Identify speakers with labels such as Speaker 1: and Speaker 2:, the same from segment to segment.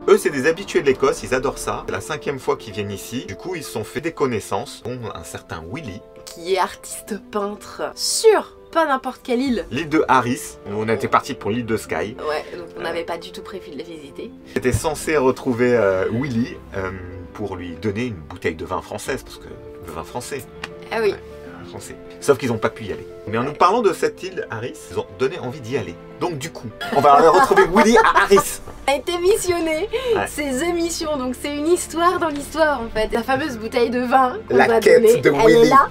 Speaker 1: Eux, c'est des habitués de l'Écosse, ils adorent ça. C'est la 5e fois qu'ils viennent ici. Du coup, ils se sont fait des connaissances, dont un certain Willy.
Speaker 2: Qui est artiste peintre sur pas n'importe quelle île.
Speaker 1: L'île de Harris. On était parti pour l'île de Skye.
Speaker 2: Ouais, donc on n'avait pas du tout prévu de la visiter.
Speaker 1: J'étais censé retrouver Willy pour lui donner une bouteille de vin française, parce que le vin français.
Speaker 2: Ah oui.
Speaker 1: Français. Sauf qu'ils n'ont pas pu y aller. Mais en nous parlant de cette île Harris, ils ont donné envie d'y aller. Donc du coup, on va aller retrouver Willy à Harris.
Speaker 2: A été missionné,
Speaker 1: Ouais.
Speaker 2: c'est The Mission, donc c'est une histoire dans l'histoire en fait. La fameuse bouteille de vin qu'on
Speaker 1: La
Speaker 2: a
Speaker 1: quête
Speaker 2: donnée,
Speaker 1: de
Speaker 2: elle
Speaker 1: Willy.
Speaker 2: est là.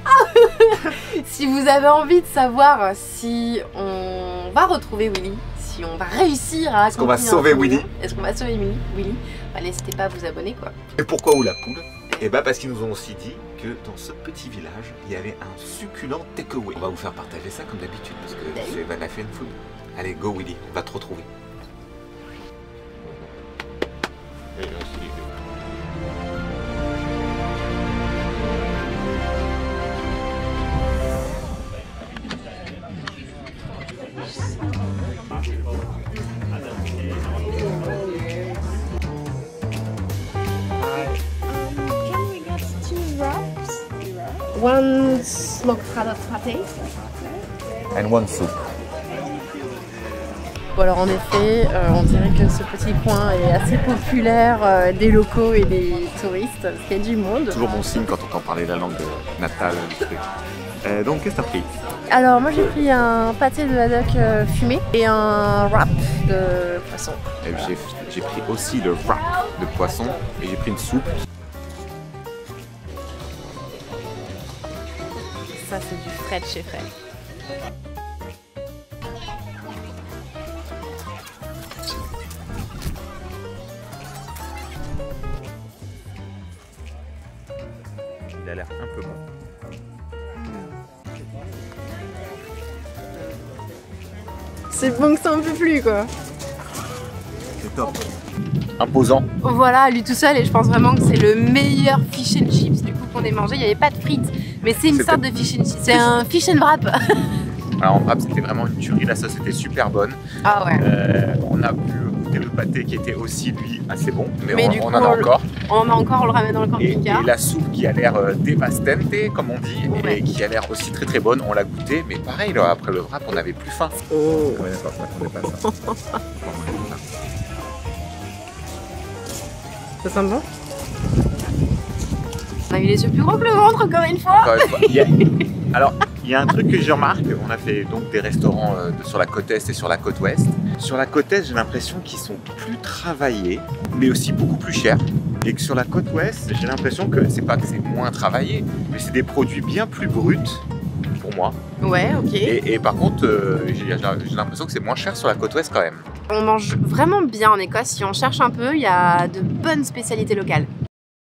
Speaker 2: Si vous avez envie de savoir si on va retrouver Willy, si on va réussir à
Speaker 1: Est-ce qu'on va
Speaker 2: accomplir
Speaker 1: sauver
Speaker 2: un premier,
Speaker 1: Willy?
Speaker 2: Est-ce qu'on va sauver Willy, bah, n'hésitez pas à vous abonner quoi.
Speaker 1: Et pourquoi ou la poule? Et bah parce qu'ils nous ont aussi dit que dans ce petit village, il y avait un succulent takeaway. On va vous faire partager ça comme d'habitude, parce que c'est Van Afen Food. Allez, go Willy, on va te retrouver.
Speaker 2: One smoked pate.
Speaker 1: And one soup.
Speaker 2: Bon alors en effet, on dirait que ce petit coin est assez populaire des locaux et des touristes, parce qu'il y a du monde.
Speaker 1: Toujours bon signe quand on entend parler la langue natale. Donc qu'est-ce que t'as pris?
Speaker 2: Alors moi j'ai pris un pâté de haddock fumé et un wrap de poisson.
Speaker 1: J'ai pris aussi le wrap de poisson et j'ai pris une soupe.
Speaker 2: Ça c'est du frais de chez Fred.
Speaker 1: Il a l'air un peu bon.
Speaker 2: C'est bon que ça en peut plus quoi.
Speaker 1: C'est top. Imposant.
Speaker 2: Voilà, lui tout seul et je pense vraiment que c'est le meilleur fish and chips du coup qu'on ait mangé. Il n'y avait pas de frites, mais c'est une sorte de fish and chips. C'est un fish and wrap.
Speaker 1: Alors en wrap c'était vraiment une tuerie, la sauce était super bonne.
Speaker 2: Ah ouais.
Speaker 1: On a pu goûter le pâté qui était aussi lui assez bon, mais
Speaker 2: du
Speaker 1: on
Speaker 2: coup,
Speaker 1: en a encore.
Speaker 2: On en a encore, on le ramène dans le
Speaker 1: Et
Speaker 2: camping-car.
Speaker 1: la soupe qui a l'air dévastante comme on dit,
Speaker 2: Ouais.
Speaker 1: et qui a l'air aussi très très bonne, on l'a goûté, mais pareil là, après le wrap on n'avait plus faim.
Speaker 2: Oh.
Speaker 1: Ouais, d'accord, je m'attendais pas à ça.
Speaker 2: Ça sent bon? On a eu les yeux plus gros que le ventre encore une fois.
Speaker 1: Encore une fois. Alors, il y a un truc que je remarque, on a fait donc des restaurants sur la côte Est et sur la côte Ouest. Sur la côte Est, j'ai l'impression qu'ils sont plus travaillés, mais aussi beaucoup plus chers. Et que sur la côte Ouest, j'ai l'impression que c'est pas que c'est moins travaillé, mais c'est des produits bien plus bruts pour moi.
Speaker 2: Ouais, ok.
Speaker 1: Et par contre, j'ai l'impression que c'est moins cher sur la côte Ouest quand même.
Speaker 2: On mange vraiment bien en Écosse. Si on cherche un peu, il y a de bonnes spécialités locales.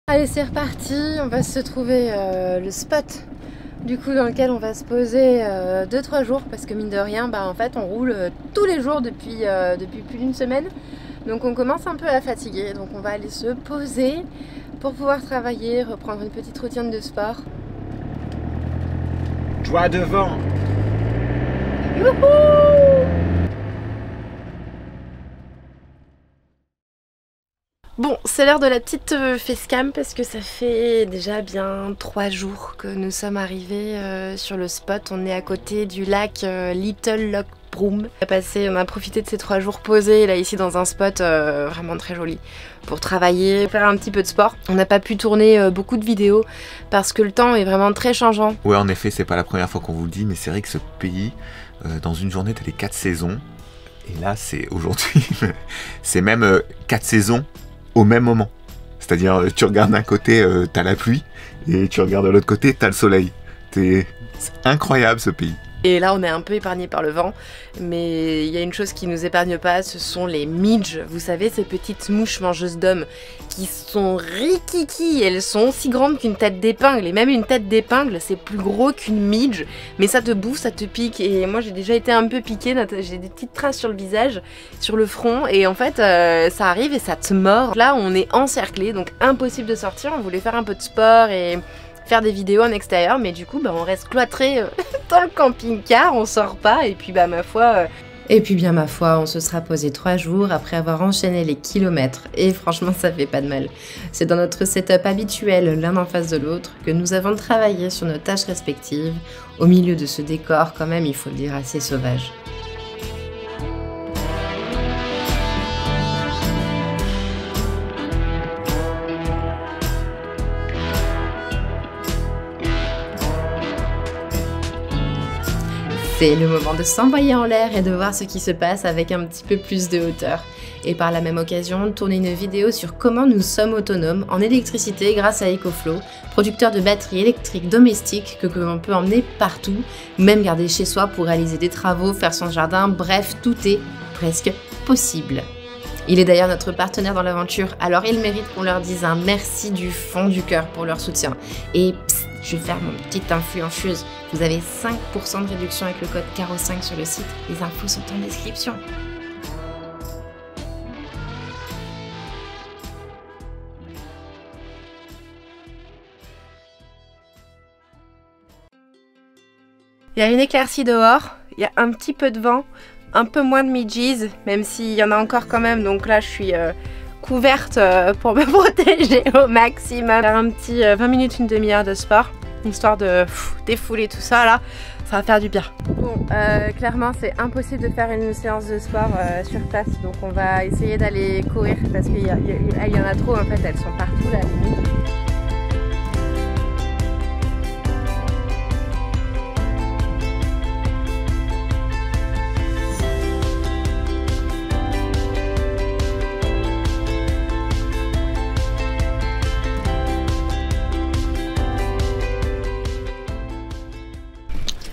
Speaker 2: Allez, c'est reparti. On va se trouver le spot du coup dans lequel on va se poser 2-3 jours parce que mine de rien, bah, en fait, on roule tous les jours depuis plus d'une semaine. Donc on commence un peu à fatiguer. Donc on va aller se poser pour pouvoir travailler, reprendre une petite routine de sport.
Speaker 1: Joie devant.
Speaker 2: Youhou! Bon, c'est l'heure de la petite facecam parce que ça fait déjà bien 3 jours que nous sommes arrivés sur le spot. On est à côté du lac Little Loch Broom. On a profité de ces 3 jours posés là ici dans un spot vraiment très joli pour travailler, faire un petit peu de sport. On n'a pas pu tourner beaucoup de vidéos parce que le temps est vraiment très changeant.
Speaker 1: Ouais, en effet, c'est pas la première fois qu'on vous le dit, mais c'est vrai que ce pays, dans une journée, t'as les 4 saisons. Et là, c'est aujourd'hui, c'est même 4 saisons au même moment. C'est-à-dire, tu regardes d'un côté, t'as la pluie, et tu regardes de l'autre côté, t'as le soleil. C'est incroyable ce pays.
Speaker 2: Et là, on est un peu épargné par le vent, mais il y a une chose qui nous épargne pas, ce sont les midges. Vous savez, ces petites mouches mangeuses d'hommes qui sont rikiki. Elles sont aussi grandes qu'une tête d'épingle, et même une tête d'épingle, c'est plus gros qu'une midge. Mais ça te bouffe, ça te pique, et moi j'ai déjà été un peu piquée, j'ai des petites traces sur le visage, sur le front, et en fait, ça arrive et ça te mord. Là, on est encerclé, donc impossible de sortir. On voulait faire un peu de sport et faire des vidéos en extérieur, mais du coup bah, on reste cloîtré dans le camping-car, on sort pas, et puis bah ma foi Et puis bien ma foi, on se sera posé 3 jours après avoir enchaîné les kilomètres et franchement ça fait pas de mal. C'est dans notre setup habituel l'un en face de l'autre que nous avons travaillé sur nos tâches respectives au milieu de ce décor quand même il faut le dire assez sauvage. C'est le moment de s'envoyer en l'air et de voir ce qui se passe avec un petit peu plus de hauteur. Et par la même occasion, tourner une vidéo sur comment nous sommes autonomes en électricité grâce à EcoFlow, producteur de batteries électriques domestiques que l'on peut emmener partout, même garder chez soi pour réaliser des travaux, faire son jardin, bref, tout est presque possible. Il est d'ailleurs notre partenaire dans l'aventure, alors il mérite qu'on leur dise un merci du fond du cœur pour leur soutien. Et psst, je vais faire mon petite influenceuse. Vous avez 5% de réduction avec le code CARO5 sur le site. Les infos sont en description. Il y a une éclaircie dehors, il y a un petit peu de vent, un peu moins de midges, même s'il y en a encore quand même, donc là je suis couverte pour me protéger au maximum. Faire un petit 20 minutes, une demi-heure de sport, histoire de défouler tout ça là, ça va faire du bien. Bon, clairement c'est impossible de faire une séance de sport sur place, donc on va essayer d'aller courir parce qu'il y en a trop en fait, elles sont partout là, limite.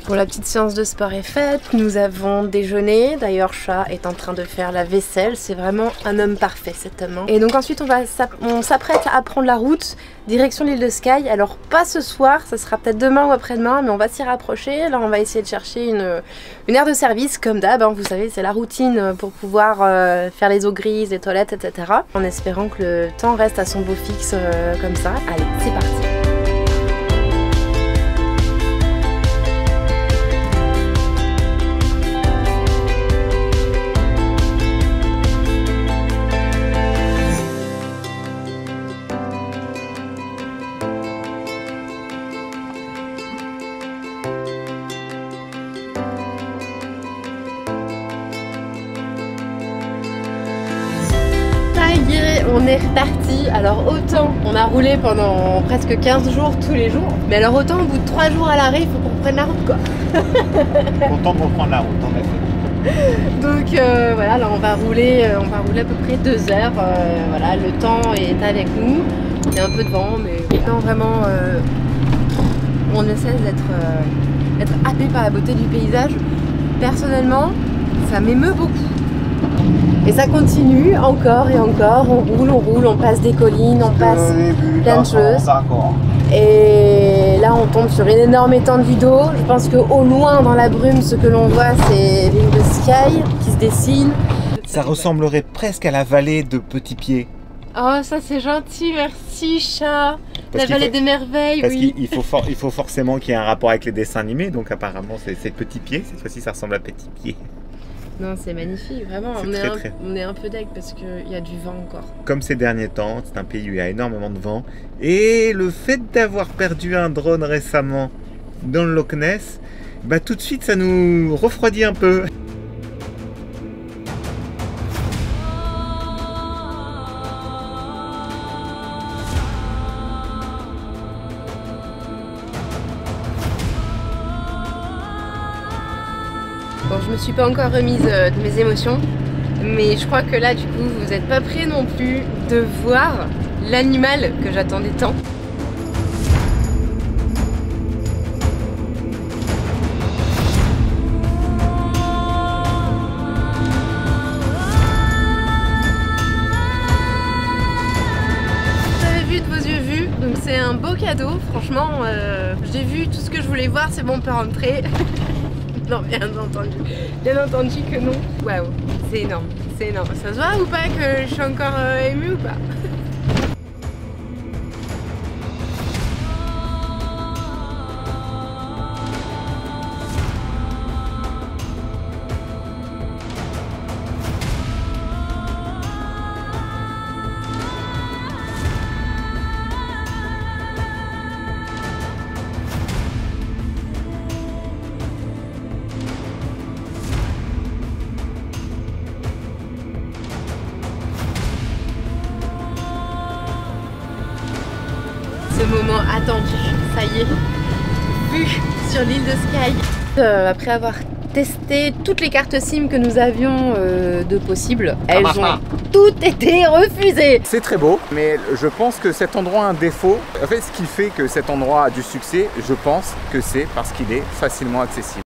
Speaker 2: Bon, la petite séance de sport est faite, nous avons déjeuné, d'ailleurs Chat est en train de faire la vaisselle, c'est vraiment un homme parfait cet homme. Et donc ensuite on s'apprête à prendre la route, direction l'île de Skye, alors pas ce soir, ça sera peut-être demain ou après-demain, mais on va s'y rapprocher, là on va essayer de chercher une aire de service, comme d'hab, hein, vous savez c'est la routine pour pouvoir faire les eaux grises, les toilettes, etc. En espérant que le temps reste à son beau fixe comme ça. Allez, c'est parti. On est reparti, alors autant on a roulé pendant presque 15 jours tous les jours, mais alors autant au bout de 3 jours à l'arrêt il faut qu'on reprenne la route quoi.
Speaker 1: Content de reprendre la route en effet.
Speaker 2: Donc voilà, là on va rouler à peu près 2 heures, voilà, le temps est avec nous, il y a un peu de vent mais non vraiment on ne cesse d'être happé par la beauté du paysage. Personnellement ça m'émeut beaucoup. Et ça continue encore et encore, on roule, on passe des collines, on passe plein de choses. Et là on tombe sur une énorme étendue d'eau. Je pense qu'au loin dans la brume ce que l'on voit c'est l'île de Skye qui se dessine.
Speaker 1: Ça ressemblerait presque à la vallée de Petit Pied.
Speaker 2: Oh ça c'est gentil, merci Chat. La vallée des merveilles,
Speaker 1: parce
Speaker 2: oui.
Speaker 1: Il faut forcément qu'il y ait un rapport avec les dessins animés, donc apparemment c'est Petit Pied, cette fois-ci ça ressemble à Petit Pied.
Speaker 2: Non, c'est magnifique, vraiment. On est un peu deg parce qu'il y a du vent encore.
Speaker 1: Comme ces derniers temps, c'est un pays où il y a énormément de vent. Et le fait d'avoir perdu un drone récemment dans le Loch Ness, bah, tout de suite ça nous refroidit un peu.
Speaker 2: Bon, je me suis pas encore remise de mes émotions, mais je crois que là, du coup, vous n'êtes pas prêts non plus de voir l'animal que j'attendais tant. Vous avez vu de vos yeux vus, donc c'est un beau cadeau, franchement, j'ai vu tout ce que je voulais voir, c'est bon, on peut rentrer. Non, bien entendu que non. Waouh, c'est énorme, c'est énorme. Ça se voit ou pas que je suis encore émue ou pas? attendu, ça y est, vue sur l'île de Skye. Après avoir testé toutes les cartes SIM que nous avions de possibles, elles ont toutes été refusées.
Speaker 1: C'est très beau, mais je pense que cet endroit a un défaut. En fait, ce qui fait que cet endroit a du succès, je pense que c'est parce qu'il est facilement accessible.